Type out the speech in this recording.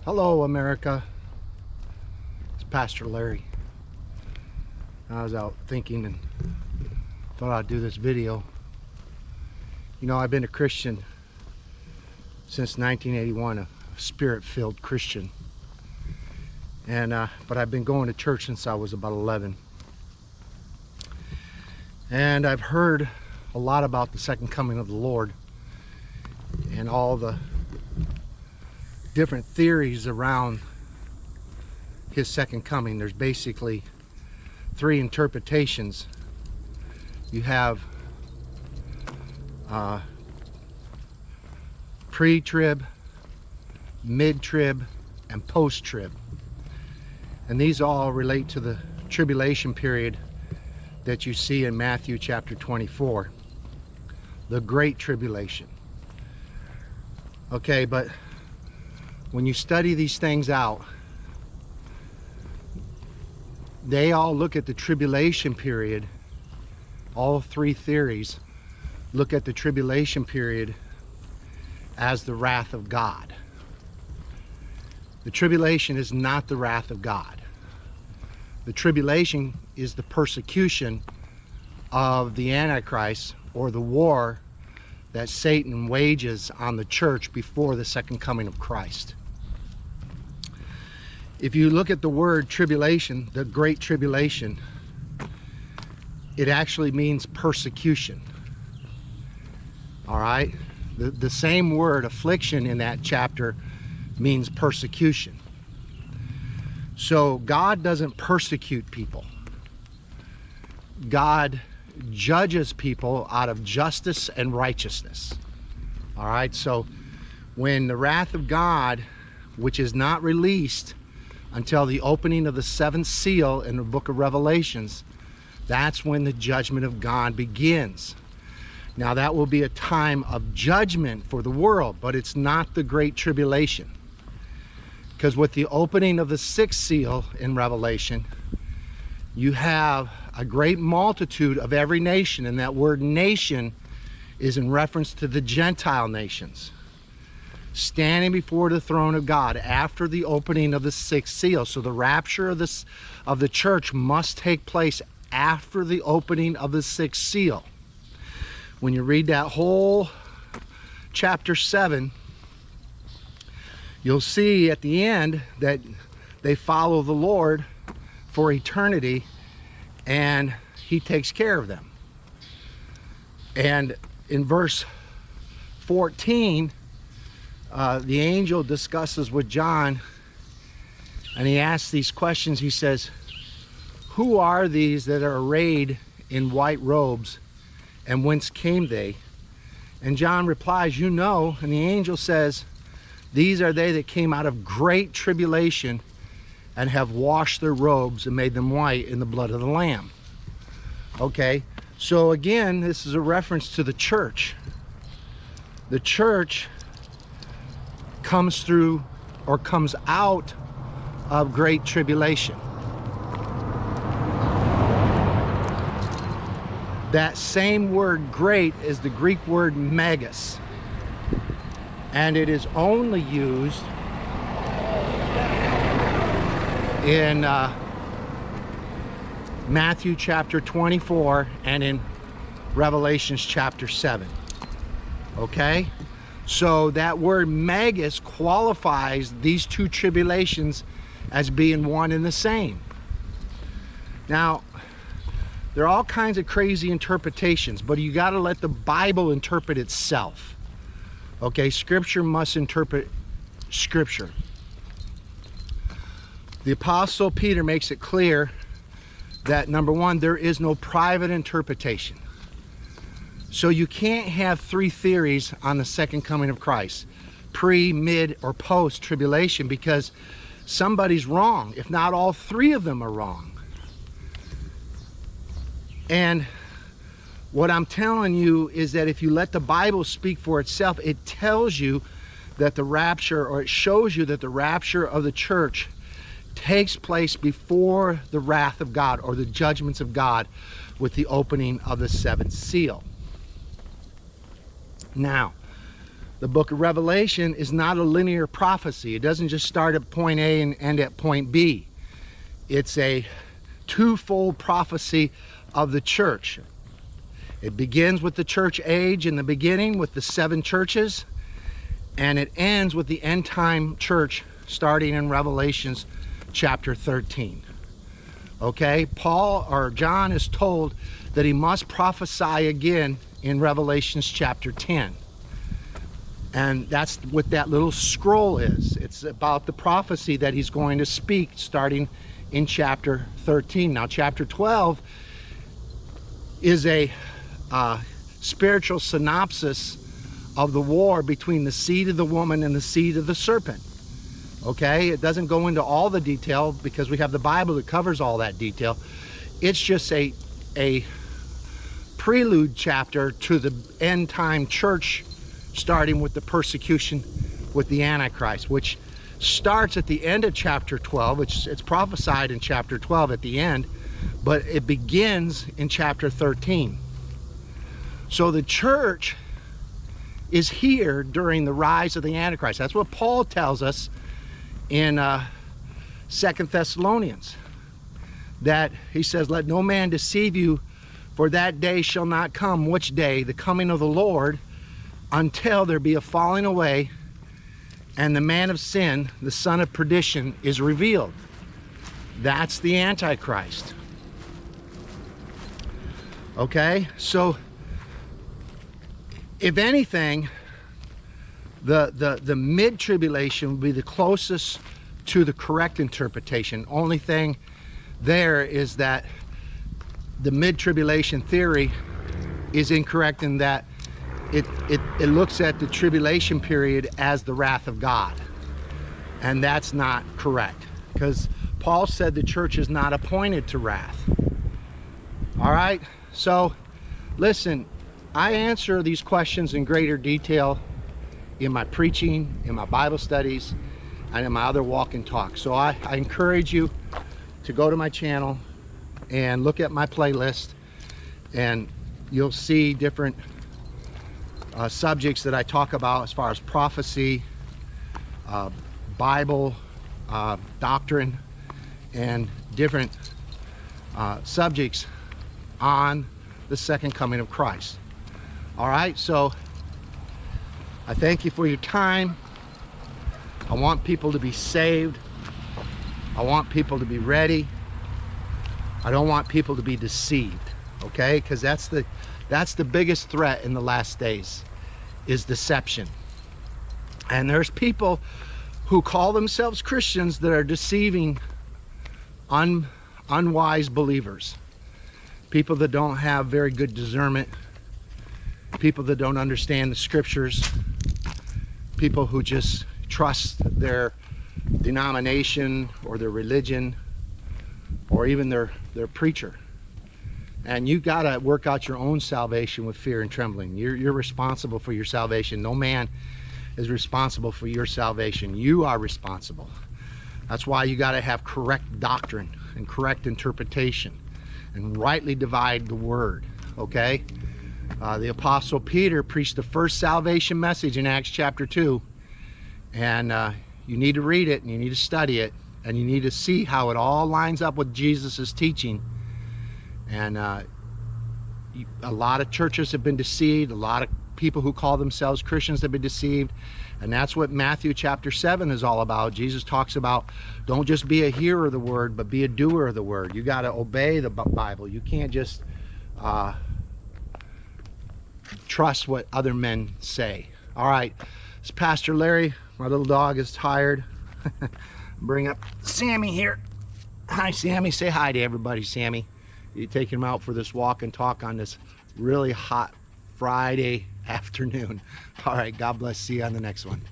Hello, America. It's Pastor Larry. I was out thinking and thought I'd do this video. You know, I've been a Christian since 1981, a spirit-filled Christian. But I've been going to church since I was about 11. And I've heard a lot about the second coming of the Lord and all the different theories around his second coming. There's basically three interpretations. You have pre-trib, mid-trib, and post-trib. And these all relate to the tribulation period that you see in Matthew chapter 24. The Great Tribulation. Okay, but when you study these things out, they all look at the tribulation period. All three theories look at the tribulation period as the wrath of God. The tribulation is not the wrath of God. The tribulation is the persecution of the Antichrist, or the war that Satan wages on the church before the second coming of Christ. If you look at the word tribulation, the Great Tribulation, it actually means persecution. All right? The same word, affliction, in that chapter means persecution. So God doesn't persecute people. God judges people out of justice and righteousness. All right? So when the wrath of God, which is not released until the opening of the seventh seal in the book of Revelations, that's when the judgment of God begins. Now that will be a time of judgment for the world, but it's not the Great Tribulation. Because with the opening of the sixth seal in Revelation, you have a great multitude of every nation, and that word nation is in reference to the Gentile nations, standing before the throne of God after the opening of the sixth seal. So the rapture of the church must take place after the opening of the sixth seal. When you read that whole chapter 7, you'll see at the end that they follow the Lord for eternity, and he takes care of them. And in verse 14, the angel discusses with John, and he asks these questions. He says, "Who are these that are arrayed in white robes, and whence came they?" And John replies, "You know." And the angel says, "These are they that came out of great tribulation and have washed their robes and made them white in the blood of the Lamb." Okay, so again, this is a reference to the church. The church comes through, or comes out of great tribulation. That same word great is the Greek word megas, and it is only used in Matthew chapter 24 and in Revelations chapter 7. Okay? So that word megas qualifies these two tribulations as being one and the same. Now, there are all kinds of crazy interpretations, but you got to let the Bible interpret itself. Okay? Scripture must interpret Scripture. The Apostle Peter makes it clear that, number one, there is no private interpretation. So you can't have three theories on the second coming of Christ, pre, mid, or post tribulation, because somebody's wrong, if not all three of them are wrong. And what I'm telling you is that if you let the Bible speak for itself, it tells you that the rapture, or it shows you that the rapture of the church takes place before the wrath of God, or the judgments of God, with the opening of the seventh seal. Now, The book of Revelation is not a linear prophecy. It doesn't just start at point A and end at point B. It's a twofold prophecy of the church. It begins with the church age in the beginning with the 7 churches, and it ends with the end time church starting in Revelations chapter 13. Okay, John is told that he must prophesy again in Revelations chapter 10. And that's what that little scroll is. It's about the prophecy that he's going to speak starting in chapter 13. Now, chapter 12 is a spiritual synopsis of the war between the seed of the woman and the seed of the serpent. Okay, it doesn't go into all the detail because we have the Bible that covers all that detail. It's just a prelude chapter to the end time church, starting with the persecution with the Antichrist, which starts at the end of chapter 12. It's prophesied in chapter 12 at the end, but it begins in chapter 13. So the church is here during the rise of the Antichrist. That's what Paul tells us in 2 Thessalonians, that he says, let no man deceive you, for that day shall not come. Which day? The coming of the Lord, until there be a falling away, and the man of sin, the son of perdition, is revealed. That's the Antichrist. Okay, so if anything, the mid-tribulation will be the closest to the correct interpretation. Only thing there is that the mid-tribulation theory is incorrect in that it looks at the tribulation period as the wrath of God, and that's not correct, because Paul said the church is not appointed to wrath. All right, so listen, I answer these questions in greater detail in my preaching, in my Bible studies, and in my other walk and talk. So I encourage you to go to my channel and look at my playlist, and you'll see different subjects that I talk about as far as prophecy, Bible, doctrine, and different subjects on the second coming of Christ. All right, so I thank you for your time. I want people to be saved. I want people to be ready. I don't want people to be deceived, okay? Because that's the biggest threat in the last days, is deception. And there's people who call themselves Christians that are deceiving unwise believers, people that don't have very good discernment, people that don't understand the scriptures, people who just trust their denomination or their religion or even their preacher. And you got to work out your own salvation with fear and trembling. You're responsible for your salvation. No man is responsible for your salvation. You are responsible. That's why you got to have correct doctrine and correct interpretation and rightly divide the word, okay? The Apostle Peter preached the first salvation message in Acts chapter 2, and you need to read it and you need to study it, and you need to see how it all lines up with Jesus' teaching. And a lot of churches have been deceived. A lot of people who call themselves Christians have been deceived. And that's what Matthew chapter 7 is all about. Jesus talks about, don't just be a hearer of the word, but be a doer of the word. You got to obey the Bible. You can't just trust what other men say. All right, it's Pastor Larry. My little dog is tired. Bring up Sammy here. Hi, Sammy. Say hi to everybody, Sammy. You taking him out for this walk and talk on this really hot Friday afternoon. All right, God bless. See you on the next one.